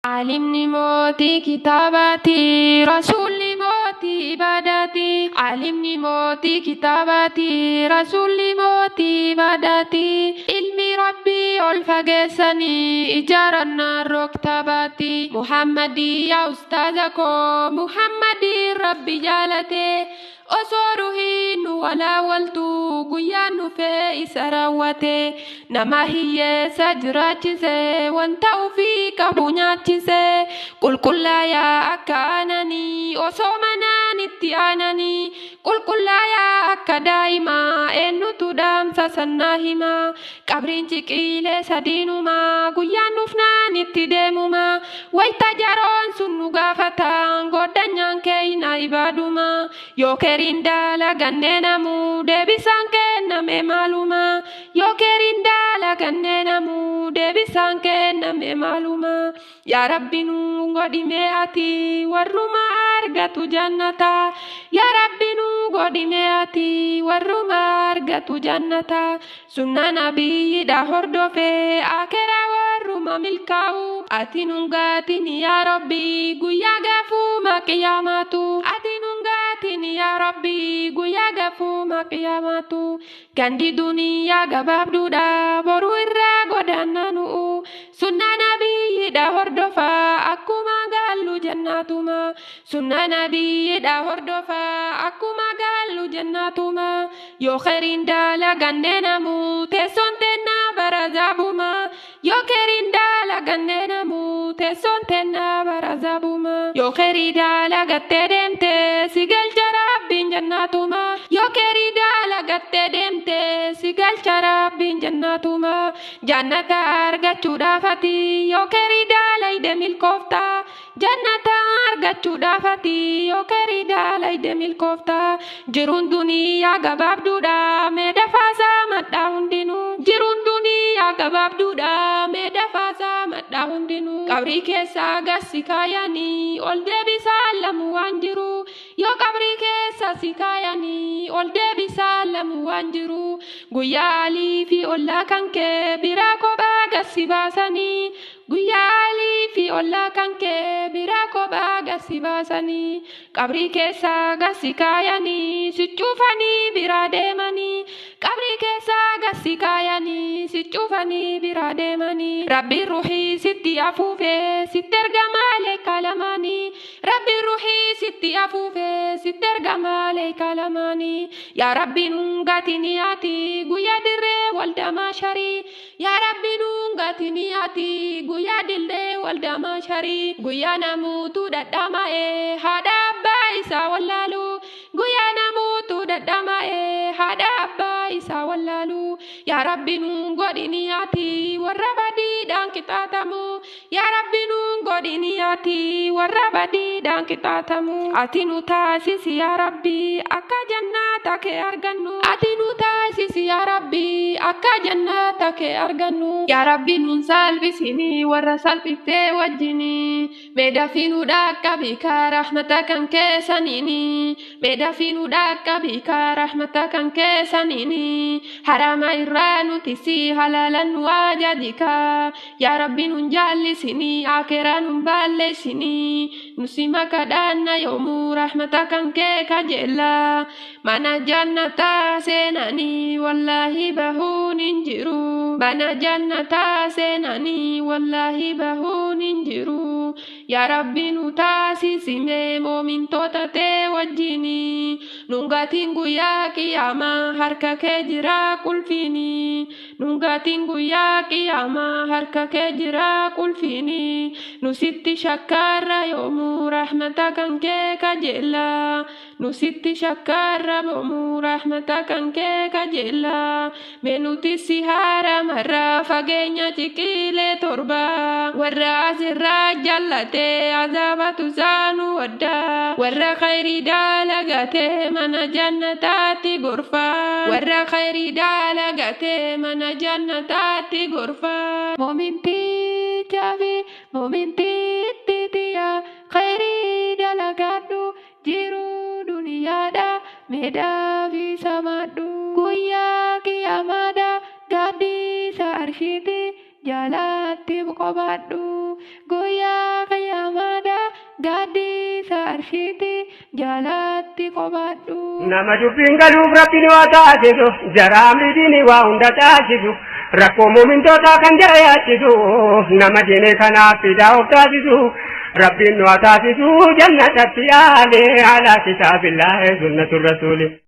علمني موتي كتاباتي رسولي موتي عباداتي علمني موتي كتاباتي رسولي موتي عباداتي علمي ربي الفقسني إجار النار كتاباتي محمدي يا أستاذكم محمدي ربي جالتي أصوره ولا ولتو قيان في إسراوته نما هي سجراتي وانتو في كبنياتي قل يا أكانني أصومنا نتيانني قل يا أكا دائما إنو تدام سسناهما قبرين تكيلي سدينما قيان نفنا نتديمما ويتجارون سنو غافتان قدنيان كينا عبادما Yokerinda gannena mu deebisan kenname maaluma Yokerinda gannena mu deebisan kenname maaluma Ya Rabbi nu godhime ati warruma argatu jannata Ya Rabbi nu godhime ati warruma argatu jannata sunna nabiyida hordofe akera warruma milkaa'u ati nungatini ya Rabbi guyyaa gaafuma qiyamatu ati nungatini ya Rabbi guyyaa gaafuma qiyamatu gandi duniyaa gabaabduudha boru irraa godaannanu sunna nabiyida hordofa akkuma gaallu jannatuma sunna nabiyida hordofa akkuma gaallu jannatuma yoo khairin dalagannenamu teessoon teenna barazabuma yoo khairin dalagannenamu teessoon teenna barazabuma yoo khairii dalagattee deemte si galcha rabbiin jannatuma yoo khairii dalagattee deemte si galcha rabbiin jannatuma jannata argachuudhaaf ati yoo khairii dalayde milkoofta jannata argachuudhaaf ati yoo khairii dalayde milkoofta jiruun duniyaa gabaabduudha mee dafaasaa madhaa hundinuu jiruun duniyaa gabaabduudha mee dafaasaa madhaa hundinuu qabrii keessaa gassi kaayanii ol deebisaa lamu waan jiru yoo qabrii keessa si kaayanii ol deebisaa lamu waan jiru guyyaa alii fi ollaa kan kee biraa kophaa gassi baasanii guyyaa alii fi ollaa kan kee biraa kophaa gassi baasanii qabrii keessa gassi kaayanii si cufanii biraa deemanii qabrii keessa gassi kaayanii si cufanii biraa deemanii rabbiin ruuhii sitti afuufee sitti ergamaa leekalamanii rabbiin ruuhii sitti afuufee sitti ergamaa leekalamanii yaa rabbiin hungatini ati guyyaa dirree waldamaa sharii yaa rabbiin hungatini ati guyyaa dillee waldamaa sharii guyyaa namuutu dadhama'ee haadha abbaa isaa wallaalu guyyaa namuutu dadhama'ee haadha abbaa isaa wallaalu yaa rabbiin hungodhini ati warra badiidhaan qixaatamu yaa rabbiin hungodhini ati warra badiidhaan qixaatamu ati nu taasisi yaa rabbi akka jannata kee argannu ati nu taasisi yaa rabbi akka jannata kee argannu yaa rabbi nun salphisini warra salphiftee wajjini meedafinuudha akka biika rahmata kan keessanini meedafinuudha akka biika rahmata kan keessanini harama irraa nuti si halalan waajadika yaa rabbi nun jaallisini akera nun balleessini nusi makadhanna yoomuu rahmata kan kee kajeella mana jannata seenanii wallahi bahuun hin jiru mana jannata seenanii wallahi bahuun hin jiru yaa rabbi nu taasisime moomintoota tee wajjini nungatiin guyyaa qiyaamaa harka kee jira qulfini nungatiin guyyaa qiyaamaa harka kee jira qulfini nusitti shakkaarra yoomuu rahmata kan kee kajeella nusitti shakkaarra yoomuu rahmata kan kee kajeella mee nuti si haaramarra fageenya ciqilee torba warra asirraa jallatee azaabatu saanu wadda warra khayrii dalagatee mana jannataatti gorfa warra khayrii dalagatee mana jannataatti gorfa moomintii jaafi moomintii titiya khayrii dalagadhu jiru duniyaadha meedaa fi samadhu guyyaa qiyamaadha gaaddisa arshiiti jalatti qobadhu guyyaa arshiti jalatti qobadhu. Nama dubbiin galuuf Rabbiin waa taasisu jaraamni diinii waa hunda taasisu rakkoo muumintootaa kan jayaachisu nama diinee kanaaf fidaa of taasisu Rabbiin waa taasisu jannatatti yaale ala kitaabillahi sunnatur rasuuli.